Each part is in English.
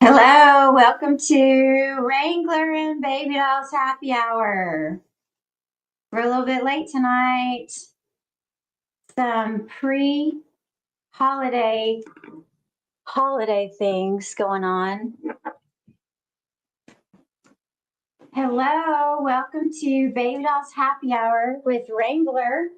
Hello, welcome to Wrangler and Babydoll's happy hour. We're a little bit late tonight. Some pre-holiday things going on. Hello, welcome to Babydoll's happy hour with Wrangler.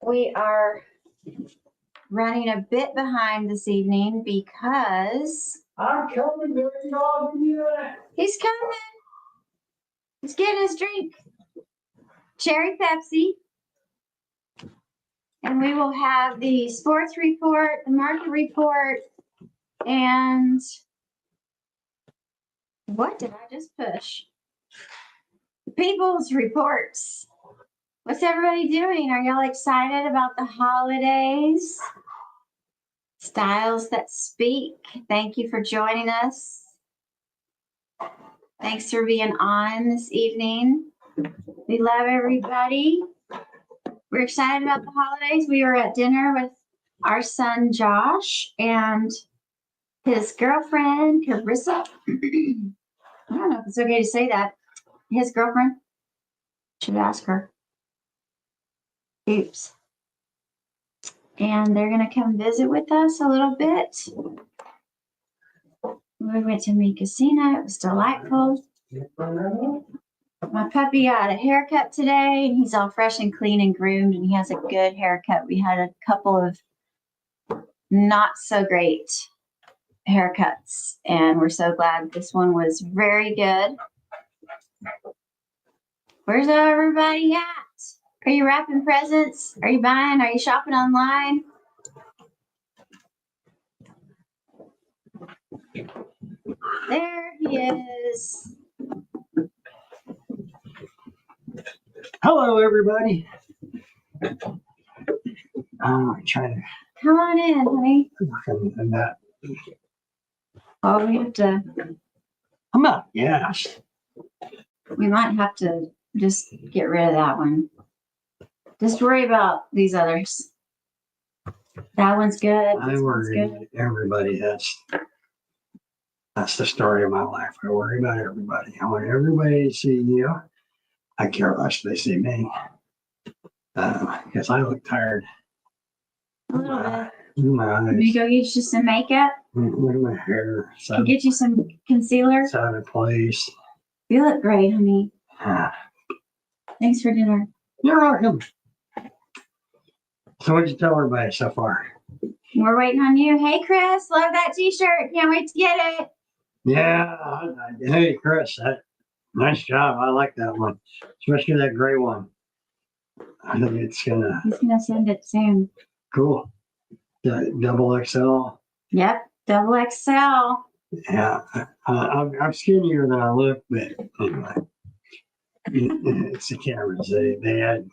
We are running a bit behind this evening because I'm coming, Babydoll. he's coming. He's getting his drink. Cherry Pepsi. And we will have the sports report, the market report, and what did I just push? People's reports. What's everybody doing? Are y'all excited about the holidays? Styles that speak. Thank you for joining us. Thanks for being on this evening. We love everybody. We're excited about the holidays. We were at dinner with our son Josh and his girlfriend Carissa. I don't know if it's okay to say that. His girlfriend. Should ask her. Oops. And they're going to come visit with us a little bit. We went to Meat Casino. It was delightful. My puppy got a haircut today, and he's all fresh and clean and groomed, and he has a good haircut. We had a couple of not so great haircuts, and we're so glad this one was very good. Where's everybody at? Are you wrapping presents? Are you buying? Are you shopping online? There he is. Hello, everybody. I'm trying to Come on in, honey. work on that. Oh, we have to. I'm not. Yes. We might have to just get rid of that one. Just worry about these others. That one's good. I This one's worry good. about everybody. That's the story of my life. I worry about everybody. I want everybody to see you. I care less if they see me. Because I look tired. A little bit. My eyes. Let me go get you some makeup. Look at my hair. It's Can get you some concealer. it's out of place. You look great, honey. Ah, Thanks for dinner. you're welcome. So what'd you tell everybody so far? We're waiting on you. Hey, Chris, love that t-shirt. Can't wait to get it. Yeah. Hey, Chris, nice job. I like that one, especially that gray one. I think it's gonna He's going to send it soon. cool. The double XL. Yep, double XL. Yeah, I'm skinnier than I look, but anyway, it's the cameras. They had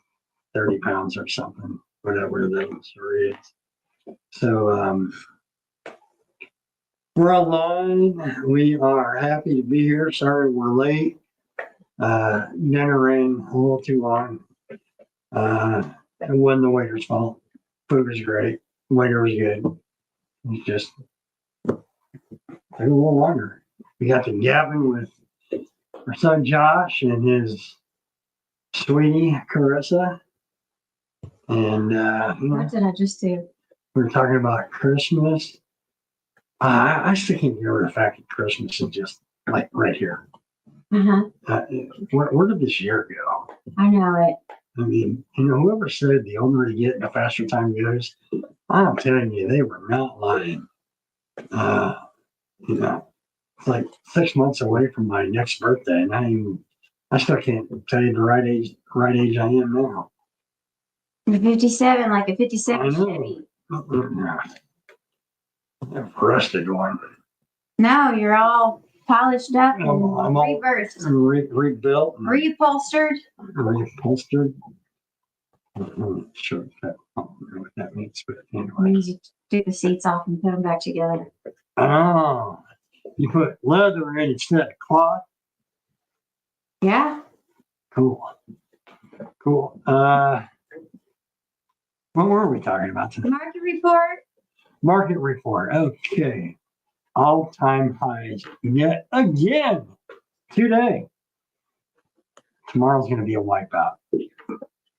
30 pounds or something, whatever the story is. So we're online. We are happy to be here. Sorry we're late. Dinner ran a little too long. It wasn't the waiter's fault. Food was great. Waiter was good. It's just took a little longer. We got to Gavin with our son Josh and his sweetie Carissa. And What did I just do? we were talking about Christmas. I still can't get over the fact that Christmas is just like right here. Where did this year go? I know it. I mean, whoever said the older you get, the faster time goes, I'm telling you, they were not lying. It's like 6 months away from my next birthday, and I still can't tell you the right age I am now. You're 57, like a 57 I know. Chevy. I've rusted one. No, you're all polished up and I'm all rebirthed. rebuilt, Reupholstered. reupholstered. I'm not sure I don't know what that means, but We anyway. need to take the seats off and put them back together. Oh, you put leather in instead of cloth. Yeah. Cool. What were we talking about today? Market report. Market report. Okay. All-time highs yet again today. Tomorrow's going to be a wipeout.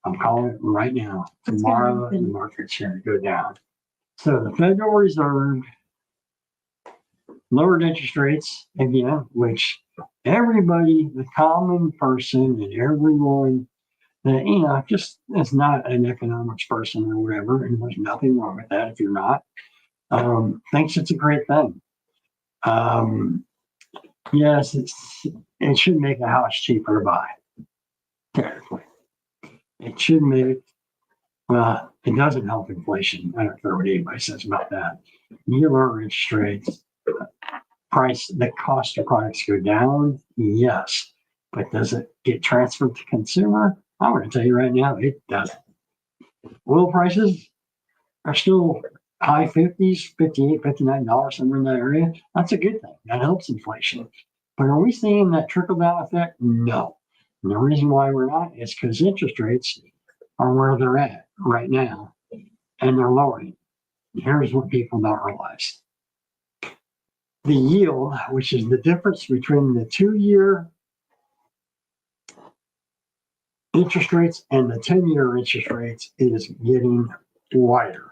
I'm calling it right now. What's gonna Tomorrow, the happen? market's going to go down. So the Federal Reserve lowered interest rates again, which everybody, the common person and everyone that, just is not an economics person or whatever, and there's nothing wrong with that if you're not, thinks it's a great thing. Yes, it should make a house cheaper to buy, technically. It should make, well, it doesn't help inflation. I don't care what anybody says about that. You lower interest rates, the cost of products go down, yes. But does it get transferred to consumer? I'm going to tell you right now, it doesn't. Oil prices are still high 50s, $58, $59, somewhere in that area. That's a good thing. That helps inflation. But are we seeing that trickle down effect? No. And the reason why we're not is because interest rates are where they're at right now, and they're lowering. Here's what people don't realize. The yield, which is the difference between the 2-year interest rates and the 10-year interest rates, is getting wider,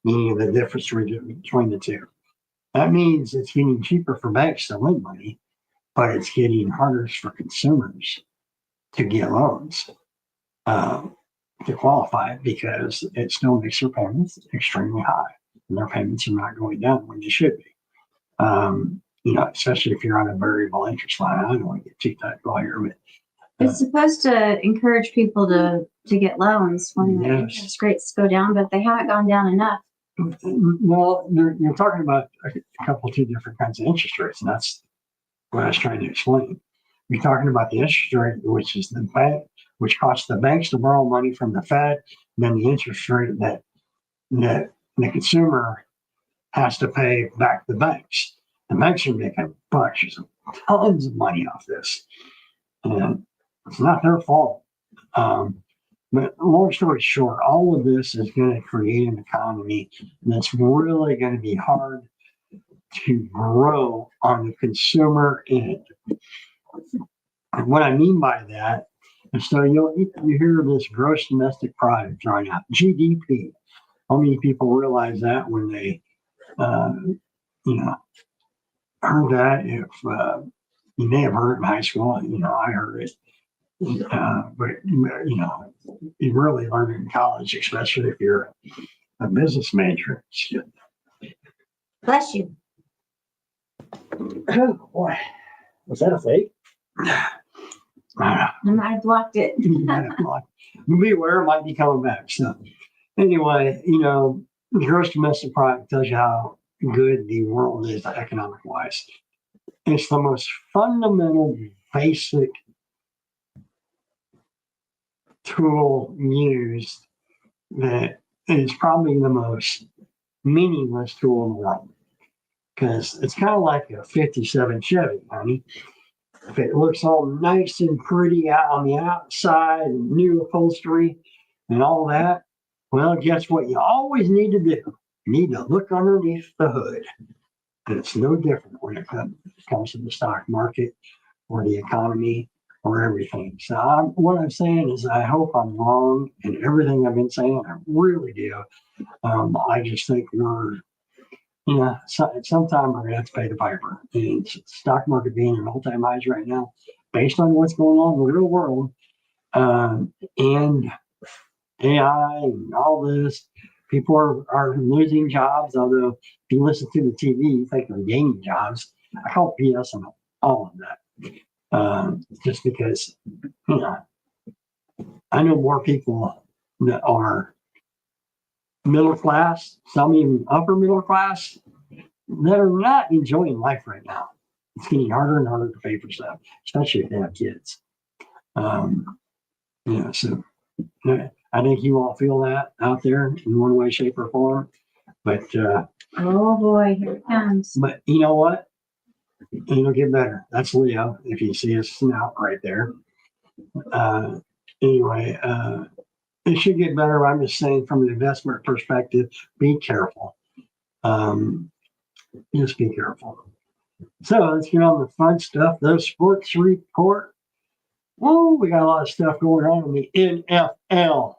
meaning the difference between the two. That means it's getting cheaper for banks to lend money, but it's getting harder for consumers to get loans to qualify, because it still makes their payments extremely high, and their payments are not going down when they should be. Especially if you're on a variable interest line. I don't want to get too technical here, but It's supposed to encourage people to get loans when the interest rates go down, but they haven't gone down enough. Well, you're talking about two different kinds of interest rates, and that's what I was trying to explain. You're talking about the interest rate, which is the bank, which costs the banks to borrow money from the Fed, and then the interest rate that the consumer has to pay back the banks. The banks are making tons of money off this, and it's not their fault. But long story short, all of this is going to create an economy that's really going to be hard to grow on the consumer end. And what I mean by that is, so you hear this gross domestic product thrown out, GDP. How many people realize that when they, heard that? If you may have heard it in high school, I heard it. But you really learn it in college, especially if you're a business major. Bless you. Oh boy, was that a fake? I might have blocked it. Be aware, it might be coming back. So anyway, the gross domestic product tells you how good the world is economic wise. It's the most fundamental, basic tool used that is probably the most meaningless tool in the world, because it's kind of like a 57 Chevy, honey. If it looks all nice and pretty out on the outside and new upholstery and all that, well, guess what you always need to do? You need to look underneath the hood. And it's no different when it comes to the stock market or the economy or everything. So what I'm saying is, I hope I'm wrong in everything I've been saying. I really do. I just think we're, sometime we're going to have to pay the piper. And stock market being at all-time highs right now, based on what's going on in the real world, and AI and all this, people are losing jobs. Although if you listen to the TV, you think they're gaining jobs. I call BS on all of that. Just because, I know more people that are middle class, some even upper middle class, that are not enjoying life right now. It's getting harder and harder to pay for stuff, especially if they have kids. So I think you all feel that out there in one way, shape, or form. But oh boy, here it comes. But you know what? It'll get better. That's Leo. If you see his snout right there. Anyway, it should get better. I'm just saying from an investment perspective, be careful. Just be careful. So let's get on the fun stuff. Those sports report. Whoa, we got a lot of stuff going on in the NFL.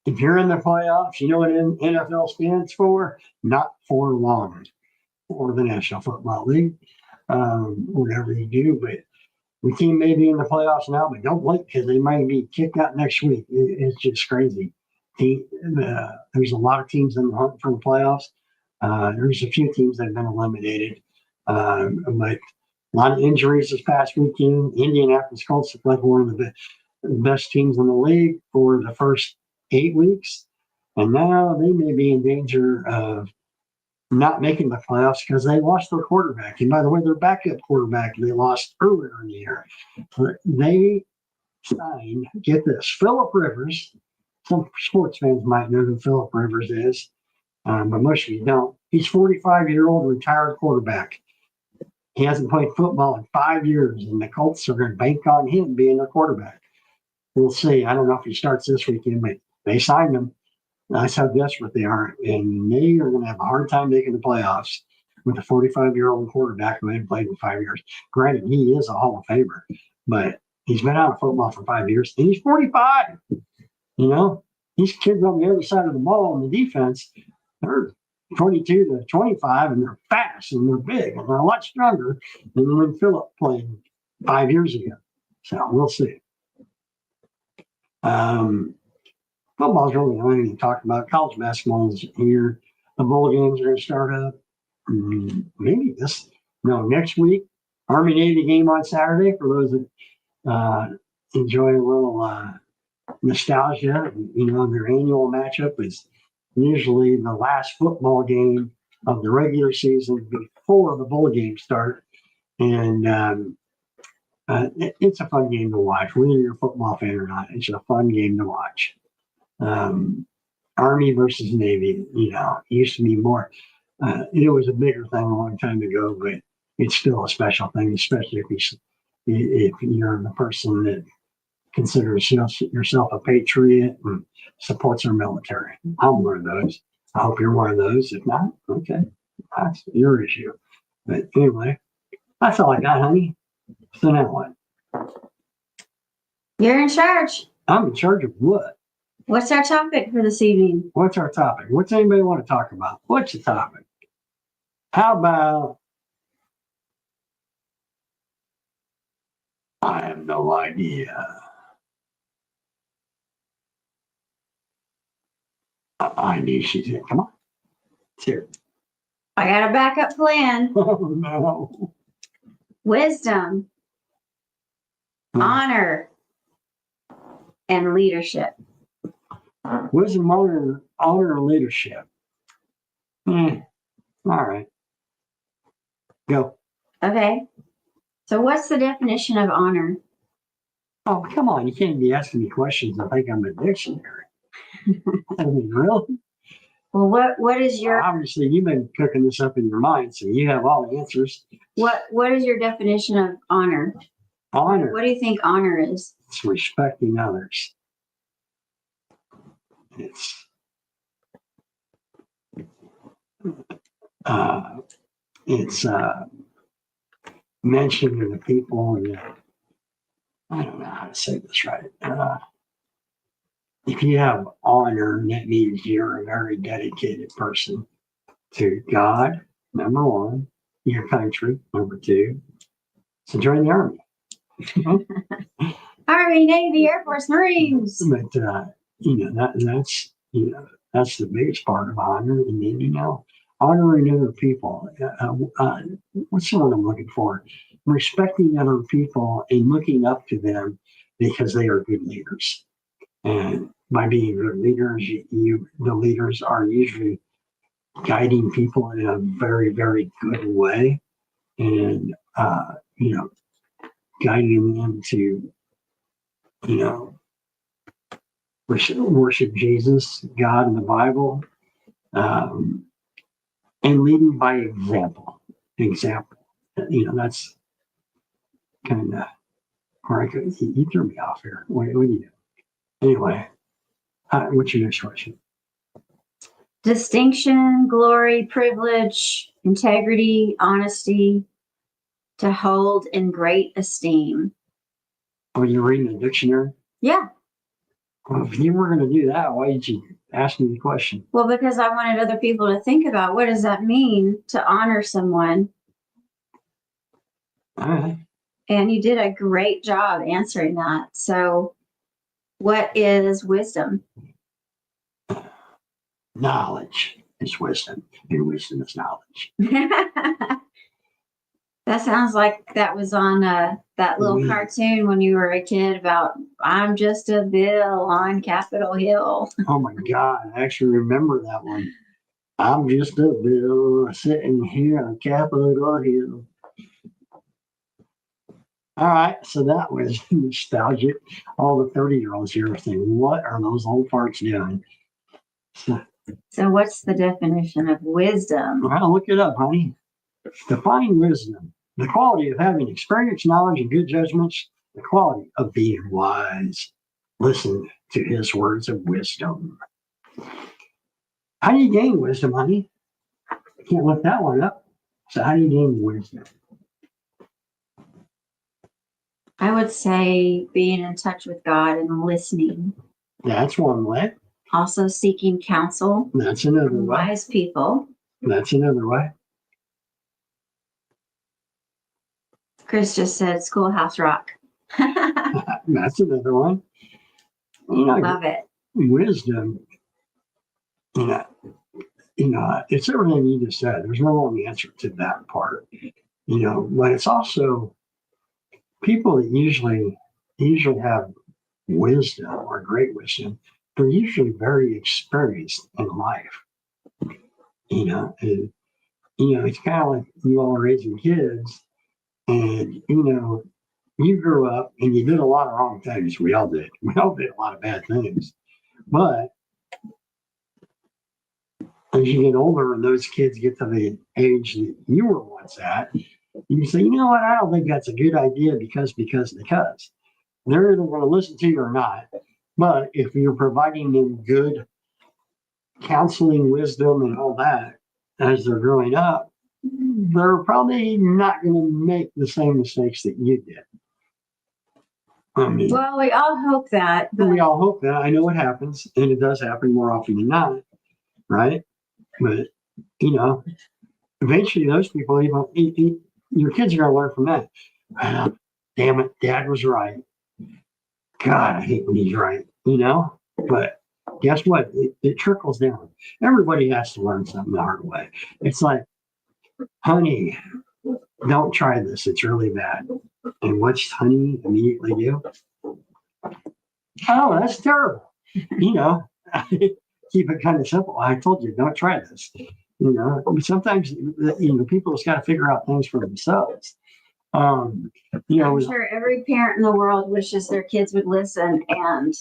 If you're in the playoffs, you know what NFL stands for? Not for long, or the National Football League, whatever you do. But the team may be in the playoffs now, but don't wait because they might be kicked out next week. It's just crazy. There's a lot of teams in the hunt for the playoffs. There's a few teams that have been eliminated, but a lot of injuries this past weekend. Indianapolis Colts look like one of the best teams in the league for the first 8 weeks, and now they may be in danger of not making the playoffs because they lost their quarterback. And by the way, their backup quarterback they lost earlier in the year. They signed, get this, Phillip Rivers. Some sports fans might know who Phillip Rivers is, but most of you don't. He's 45-year-old retired quarterback. He hasn't played football in 5 years, and the Colts are going to bank on him being their quarterback. We'll see. I don't know if he starts this weekend, but they signed him. That's how desperate they are, and they are going to have a hard time making the playoffs with a 45-year-old quarterback who hadn't played in 5 years. Granted, he is a Hall of Famer, but he's been out of football for 5 years, and he's 45. You know, these kids on the other side of the ball in the defense, they're 22 to 25, and they're fast, and they're big, and they're a lot stronger than when Phillip played 5 years ago. So we'll see. Football's really the only thing to talk about. College basketball is here. The bowl games are going to start up. Maybe next week. Army Navy game on Saturday for those that enjoy a little nostalgia. Their annual matchup is usually the last football game of the regular season before the bowl games start. And it's a fun game to watch, whether you're a football fan or not. It's a fun game to watch. Army versus Navy, it used to be more. It was a bigger thing a long time ago, but it's still a special thing, especially if you're the person that considers yourself a patriot and supports our military. I'm one of those. I hope you're one of those. If not, okay, that's your issue. But anyway, that's all I got, honey. So now what? You're in charge. I'm in charge of what? What's our topic for this evening? What's our topic? What's anybody want to talk about? What's the topic? How about? I have no idea. I knew she said, come on. It's here. I got a backup plan. Oh, no. Wisdom, honor, and leadership. Wisdom, honor, and leadership. All right. Go. Okay. So what's the definition of honor? Oh, come on. You can't be asking me questions. I think I'm a dictionary. I mean, really? Well, what is your obviously you've been cooking this up in your mind, so you have all the answers. What is your definition of honor? Honor. What do you think honor is? It's respecting others. It's mentioning the people, and I don't know how to say this right. If you have honor, that means you're a very dedicated person to God, number one, your country, number two. So join the Army. Army, Navy, Air Force, Marines. But that's the biggest part of honor. And then honoring other people. What's the word I'm looking for? Respecting other people and looking up to them because they are good leaders. And by being good leaders, the leaders are usually guiding people in a very, very good way, and guiding them to worship Jesus, God, and the Bible, and leading by example. That's kind of where you threw me off here. What do you do? Anyway, What's your next question? Distinction, glory, privilege, integrity, honesty, to hold in great esteem. Are you reading the dictionary? Yeah. Well, if you were going to do that, why did you ask me the question? Well, because I wanted other people to think about what does that mean to honor someone. All right. And you did a great job answering that. So, what is wisdom? Knowledge is wisdom, and wisdom is knowledge. That sounds like that was on that little cartoon when you were a kid about I'm just a bill on Capitol Hill. Oh my God, I actually remember that one. I'm just a bill sitting here on Capitol Hill. All right, so that was nostalgic. All the 30-year-olds here are saying, what are those old farts doing? So what's the definition of wisdom? Well, look it up, honey. Define wisdom: the quality of having experience, knowledge, and good judgments, the quality of being wise. Listen to his words of wisdom. How do you gain wisdom, honey? I can't look that one up. So how do you gain wisdom? I would say being in touch with God and listening. That's one way. Also seeking counsel. That's another from way. wise people. That's another way. Chris just said Schoolhouse Rock. That's another one. You know, Love it. wisdom, it's everything you just said. There's no wrong answer to that part, but it's also people that usually have wisdom or great wisdom. They're usually very experienced in life, and it's kind of like you all are raising kids, and you grew up and you did a lot of wrong things. We all did. We all did a lot of bad things, but as you get older and those kids get to the age that you were once at, you say, you know what, I don't think that's a good idea because. They're either going to listen to you or not. But if you're providing them good counseling, wisdom, and all that as they're growing up, they're probably not going to make the same mistakes that you did. Well, we all hope that. We all hope that. I know it happens, and it does happen more often than not, right? But, eventually those people, your kids are going to learn from that. Well, damn it, Dad was right. God, I hate when he's right, But guess what? It trickles down. Everybody has to learn something the hard way. It's like, honey, don't try this. It's really bad. And what's honey immediately do? Oh, that's terrible. Keep it kind of simple. I told you, don't try this. Sometimes, people just got to figure out things for themselves. I'm sure every parent in the world wishes their kids would listen, and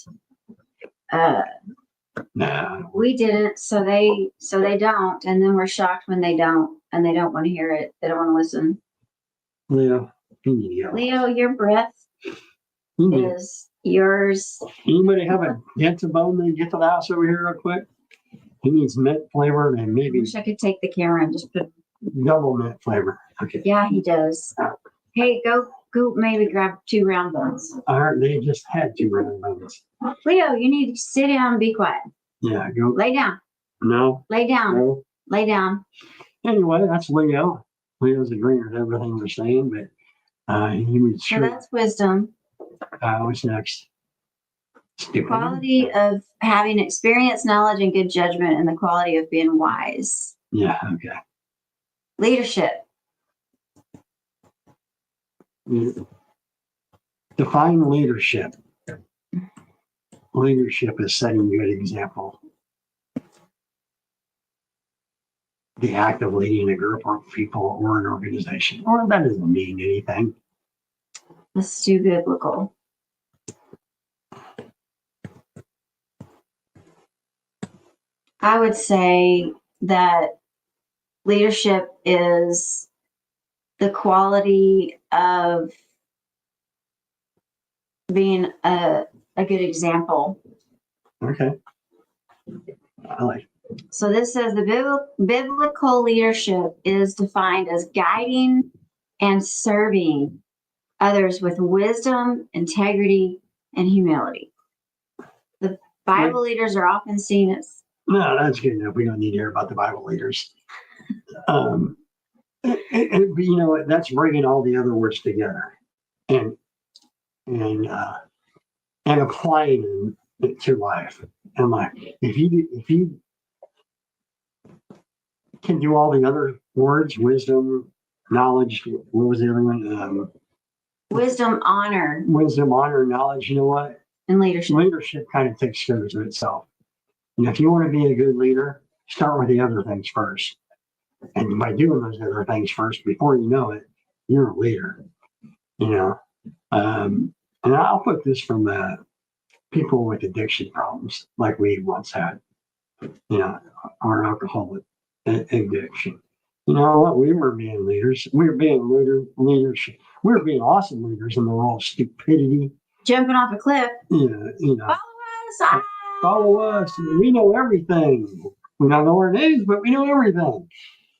we didn't, so they don't, and then we're shocked when they don't, and they don't want to hear it. They don't want to listen. Leo, your breath is yours. Anybody have a dent of bone that get to the house over here real quick? He needs mint flavor and maybe. I wish I could take the camera and just put double mint flavor. Okay. Yeah, he does. Hey, go maybe grab 2 round buns. They just had 2 round buns. Leo, you need to sit down and be quiet. Yeah, go. Lay down. No. Lay down. No. Lay down. Anyway, that's Leo. Leo's agreeing with everything we're saying, but he was sure. So that's wisdom. What's next? The quality of having experience, knowledge, and good judgment, and the quality of being wise. Yeah, okay. Leadership. Define leadership. Leadership is setting a good example. The act of leading a group or people or an organization. Or that doesn't mean anything. That's too biblical. I would say that leadership is the quality of being a good example. Okay. I like. So this says the biblical leadership is defined as guiding and serving others with wisdom, integrity, and humility. The Bible leaders are often seen as. No, that's good enough. We don't need to hear about the Bible leaders. You know what? That's bringing all the other words together and and applying it to life. And like, if you can do all the other words, wisdom, knowledge. What was the other one? Wisdom, honor, Wisdom, honor, knowledge. You know what? and leadership. Leadership kind of takes care of itself. And if you want to be a good leader, start with the other things first. And by doing those other things first, before you know it, you're a leader. You know, and I'll put this from people with addiction problems, like we once had. You know, our alcoholic addiction. You know what? We were being leaders. We were being leadership. We were being awesome leaders in the world of stupidity. Jumping off a cliff. You know. Follow us. Follow us. We know everything. We don't know our names, but we know everything.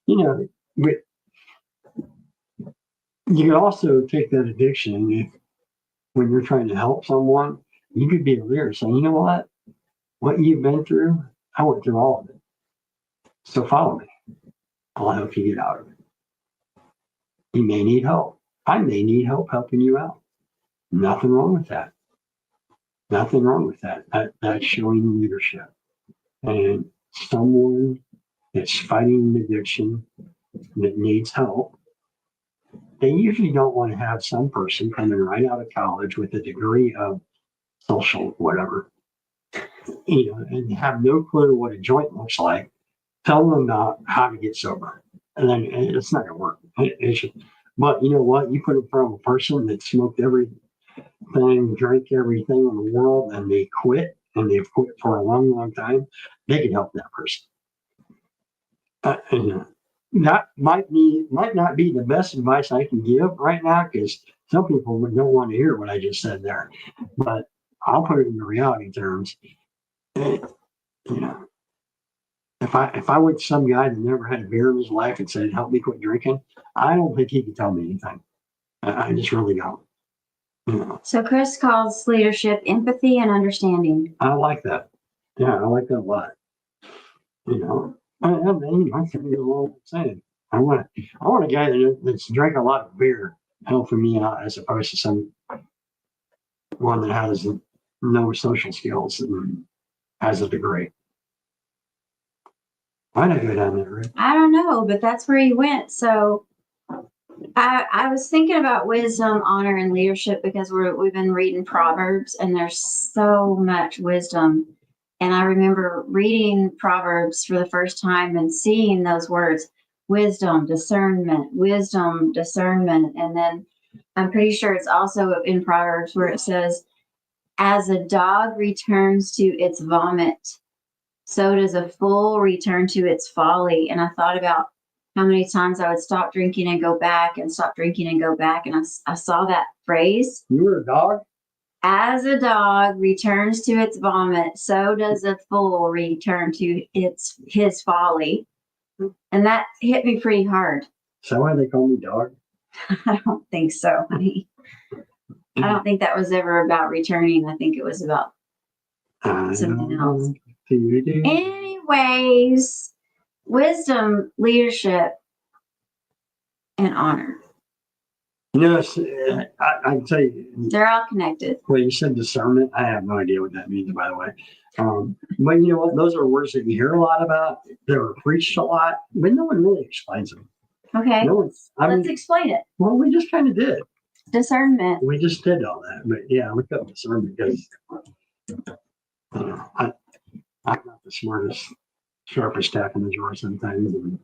You know, but you can also take that addiction when you're trying to help someone. You could be a leader saying, you know what you've been through, I went through all of it. So follow me. I'll help you get out of it. You may need help. I may need help helping you out. Nothing wrong with that. Nothing wrong with that. That's showing leadership. And someone that's fighting an addiction that needs help, they usually don't want to have some person coming right out of college with a degree of social whatever, you know, and have no clue what a joint looks like. Tell them about how to get sober, and then it's not gonna work. But you know what? You put it in front of a person that smoked everything, drank everything in the world, and they quit, and they've quit for a long, long time. They can help that person. And that might not be the best advice I can give right now, because some people don't want to hear what I just said there. But I'll put it in the reality terms. You know, if I went to some guy that never had a beer in his life and said, "Help me quit drinking," I don't think he could tell me anything. I just really don't. You know. So Chris calls leadership empathy and understanding. I like that. Yeah, I like that a lot. You know, I can go along with saying I want a guy that's drank a lot of beer helping me out, as opposed to some one that has no social skills and has a degree. Why did I go down there, Rick? I don't know, but that's where he went. So I was thinking about wisdom, honor, and leadership because we've been reading Proverbs, and there's so much wisdom. And I remember reading Proverbs for the first time and seeing those words: wisdom, discernment, and then I'm pretty sure it's also in Proverbs where it says, "As a dog returns to its vomit, so does a fool return to its folly." And I thought about how many times I would stop drinking and go back and stop drinking and go back. And I saw that phrase. You were a dog? As a dog returns to its vomit, so does a fool return to his folly. And that hit me pretty hard. Is that why they call me dog? I don't think so, honey. I don't think that was ever about returning. I think it was about something else. Anyways, wisdom, leadership, and honor. You know, I can tell you. They're all connected. Well, you said discernment. I have no idea what that means, by the way. But you know what? Those are words that you hear a lot about. They were preached a lot, but no one really explains them. Okay. Let's explain it. Well, we just kind of did. Discernment. We just did all that. But yeah, look up discernment because I'm not the smartest, sharpest tack in the drawer sometimes.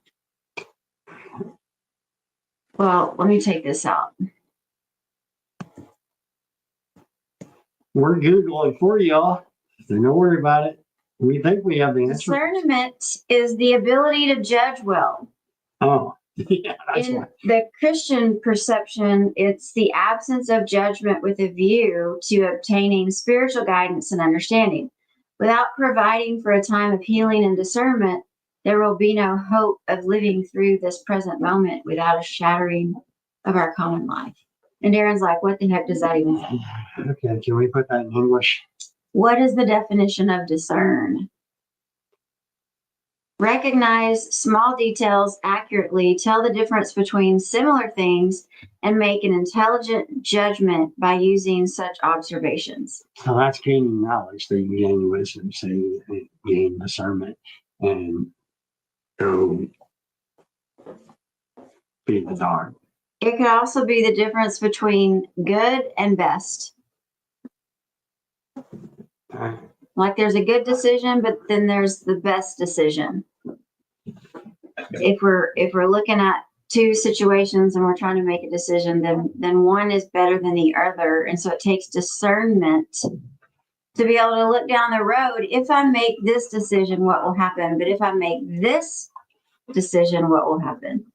Well, let me take this out. We're Googling for y'all, so don't worry about it. We think we have the answer. Discernment is the ability to judge well. Oh, yeah. In the Christian perception, it's the absence of judgment with a view to obtaining spiritual guidance and understanding. Without providing for a time of healing and discernment, there will be no hope of living through this present moment without a shattering of our common life. And Darren's like, what the heck does that even say? Okay, can we put that in English? What is the definition of discern? Recognize small details accurately, tell the difference between similar things, and make an intelligent judgment by using such observations. So that's gaining knowledge, so you gain wisdom, so you gain discernment, and go feed the dog. It could also be the difference between good and best. Like there's a good decision, but then there's the best decision. If we're looking at two situations and we're trying to make a decision, then one is better than the other. And so it takes discernment to be able to look down the road. If I make this decision, what will happen? But if I make this decision, what will happen?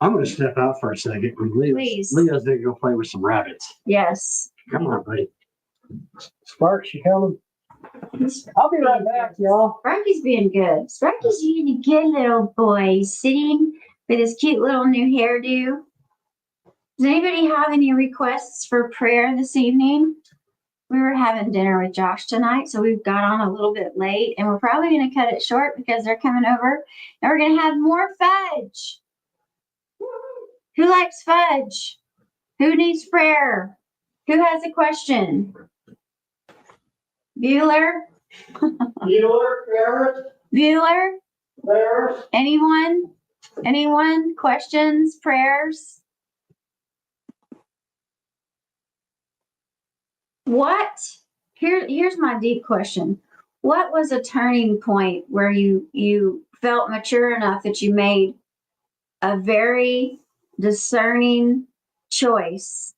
I'm going to step out for a second. Please. Leo's going to go play with some rabbits. Yes. Come on, buddy. Sparks, you coming? I'll be right back, y'all. Sparky's being good. Sparky's being a good little boy. He's sitting with his cute little new hairdo. Does anybody have any requests for prayer this evening? We were having dinner with Josh tonight, so we've got on a little bit late, and we're probably going to cut it short because they're coming over, and we're going to have more fudge. Who likes fudge? Who needs prayer? Who has a question? Bueller? Bueller? Anyone? Anyone? Questions? Prayers? What? Here's my deep question. What was a turning point where you felt mature enough that you made a very discerning choice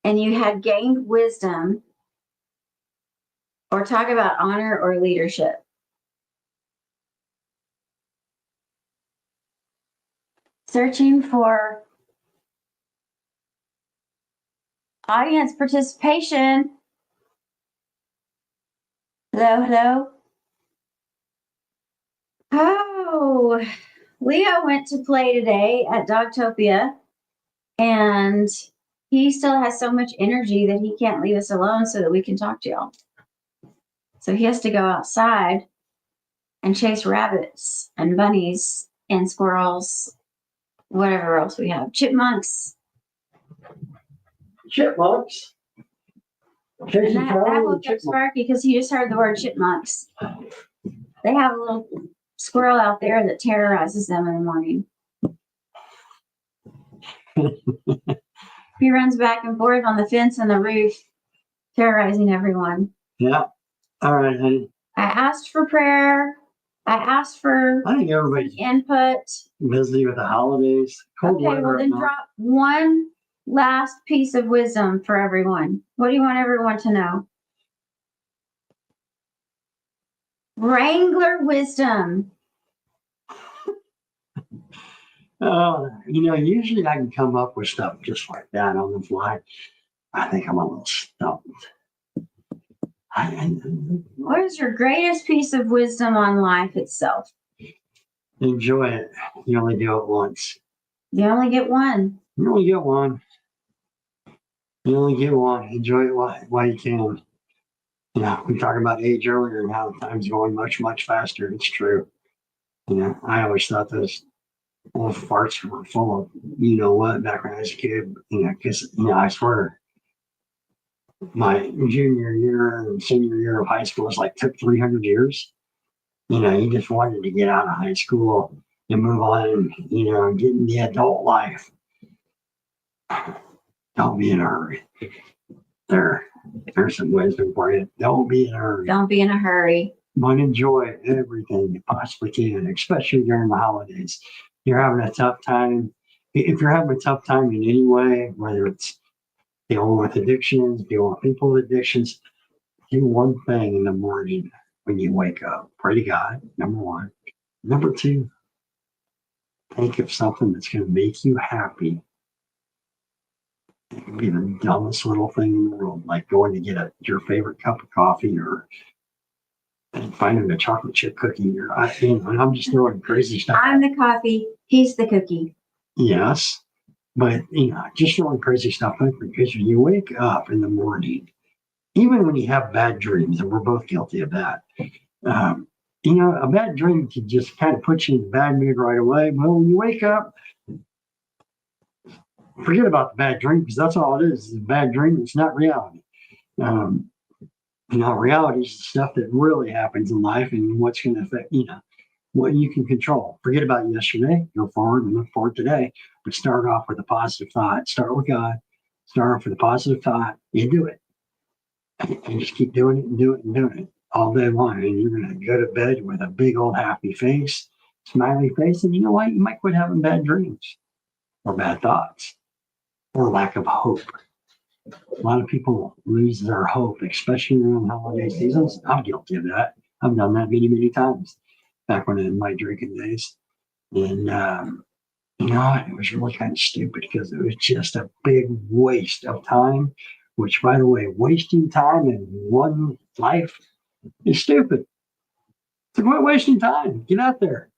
and you had gained wisdom? Or talk about honor or leadership. Searching for audience participation. Hello, hello. Oh, Leo went to play today at Dogtopia, and he still has so much energy that he can't leave us alone so that we can talk to y'all. So he has to go outside and chase rabbits and bunnies and squirrels, whatever else we have. Chipmunks. Chipmunks? And that woke up Sparky because he just heard the word chipmunks. They have a little squirrel out there that terrorizes them in the morning. He runs back and forth on the fence and the roof, terrorizing everyone. Yeah. All right, honey. I asked for prayer. I asked for I think everybody's input. busy with the holidays. Cold Okay, weather well then right now. drop one last piece of wisdom for everyone. What do you want everyone to know? Wrangler wisdom. Usually I can come up with stuff just like that on the fly. I think I'm a little stumped. What is your greatest piece of wisdom on life itself? Enjoy it. You only do it once. You only get one. You only get one. You only get one. Enjoy it while you can. Yeah, we talked about age earlier and how time's going much, much faster. It's true. I always thought those little farts were full of you know what back when I was a kid. Because I swear my junior year and senior year of high school was like took 300 years. You just wanted to get out of high school and move on, and get in the adult life. Don't be in a hurry. There's some wisdom for you. Don't be in a hurry. Don't be in a hurry. But enjoy everything you possibly can, especially during the holidays. You're having a tough time. If you're having a tough time in any way, whether it's dealing with addictions, dealing with people with addictions, do one thing in the morning when you wake up. Pray to God, number one. Number two, think of something that's going to make you happy. It can be the dumbest little thing in the world, like going to get your favorite cup of coffee or and finding a chocolate chip cookie, or and I'm just throwing crazy stuff. I'm the coffee. He's the cookie. Yes, but just throwing crazy stuff in because when you wake up in the morning, even when you have bad dreams, and we're both guilty of that. Um, a bad dream can just kind of put you in a bad mood right away. Well, when you wake up, forget about the bad dream because that's all it is. It's a bad dream. It's not reality. Um, reality is the stuff that really happens in life and what's going to affect, what you can control. Forget about yesterday. Go forward and look forward today. But start off with a positive thought. Start with God. Start off with a positive thought. You do it. And just keep doing it and doing it and doing it all day long. And you're going to go to bed with a big old happy face, smiley face. And you know what? You might quit having bad dreams or bad thoughts or lack of hope. A lot of people lose their hope, especially around holiday seasons. I'm guilty of that. I've done that many, many times back when in my drinking days. And, it was really kind of stupid because it was just a big waste of time, which, by the way, wasting time in one life is stupid. So quit wasting time. Get out there.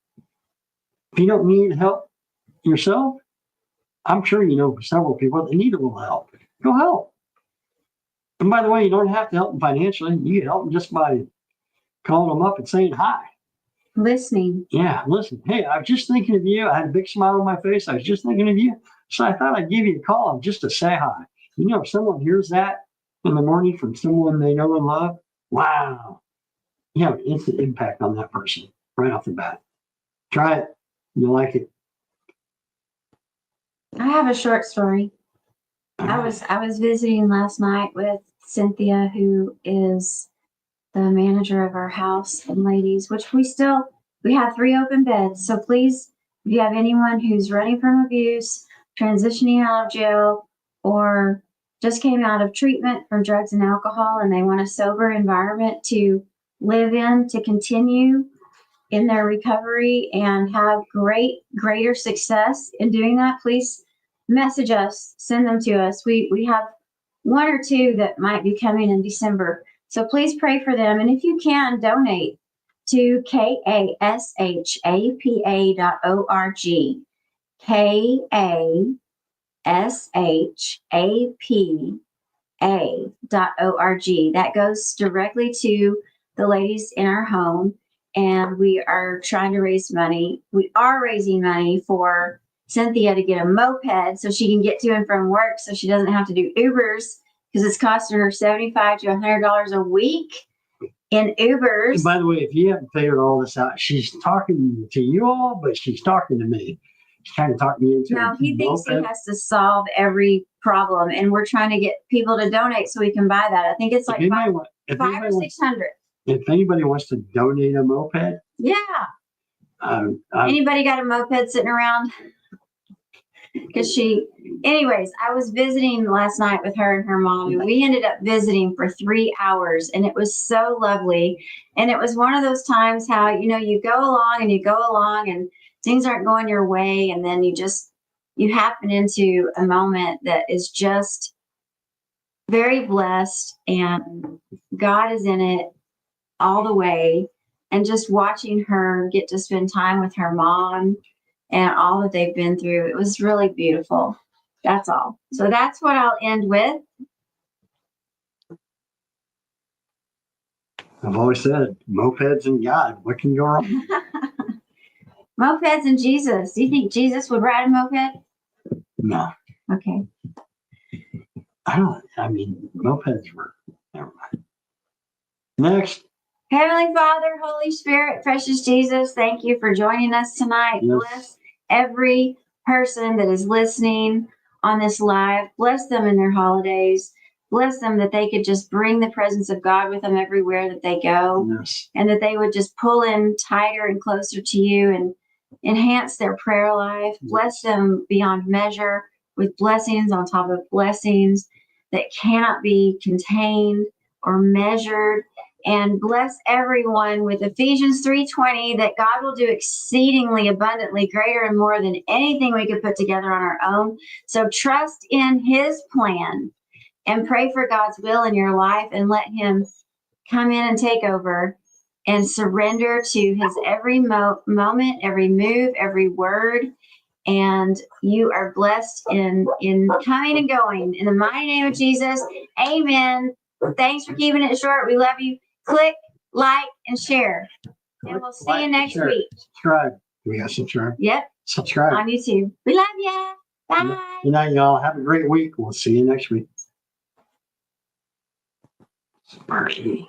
If you don't need help yourself, I'm sure you know several people that need a little help. Go help. And by the way, you don't have to help them financially. You can help them just by calling them up and saying hi. Listening. Yeah, listen. Hey, I was just thinking of you. I had a big smile on my face. I was just thinking of you. So I thought I'd give you a call just to say hi. If someone hears that in the morning from someone they know and love, wow. You have an instant impact on that person right off the bat. Try it. You'll like it. I have a short story. I was visiting last night with Cynthia, who is the manager of our house, and ladies, which we have 3 open beds. So please, if you have anyone who's running from abuse, transitioning out of jail, or just came out of treatment from drugs and alcohol, and they want a sober environment to live in, to continue in their recovery and have greater success in doing that, please message us, send them to us. We have 1 or 2 that might be coming in December. So please pray for them. And if you can, donate to KASHAPA.org. KASHAPA.org. That goes directly to the ladies in our home. And we are trying to raise money. We are raising money for Cynthia to get a moped so she can get to and from work so she doesn't have to do Ubers because it's costing her $75 to $100 a week in Ubers. And by the way, if you haven't figured all this out, she's talking to you all, but she's talking to me. She's trying to talk me into it. No, he thinks he has to solve every problem, and we're trying to get people to donate so we can buy that. I think it's like five or 600. If anybody wants to donate a moped, yeah. Anybody got a moped sitting around? Because anyways, I was visiting last night with her and her mom, and we ended up visiting for 3 hours, and it was so lovely. And it was one of those times how, you go along and things aren't going your way. And then you happen into a moment that is just very blessed, and God is in it all the way. And just watching her get to spend time with her mom and all that they've been through, it was really beautiful. That's all. So that's what I'll end with. I've always said, mopeds and God, what can go wrong? Mopeds and Jesus. Do you think Jesus would ride a moped? No. Okay. Mopeds were, never mind. Next. Heavenly Father, Holy Spirit, precious Jesus, thank you for joining us tonight. Yes. Bless every person that is listening on this live. Bless them in their holidays. Bless them that they could just bring the presence of God with them everywhere that they go. Yes. And that they would just pull in tighter and closer to you and enhance their prayer life. Bless them beyond measure with blessings on top of blessings that cannot be contained or measured. And bless everyone with Ephesians 3:20, that God will do exceedingly abundantly greater and more than anything we could put together on our own. So trust in his plan and pray for God's will in your life and let him come in and take over and surrender to his every moment, every move, every word. And you are blessed in coming and going. In the mighty name of Jesus, amen. Thanks for keeping it short. We love you. Click, like, and share. And we'll see you next week. Subscribe. Do we have subscribe? Yep. Subscribe. On YouTube. We love you. Bye. Good night, y'all. Have a great week. We'll see you next week. Sparky.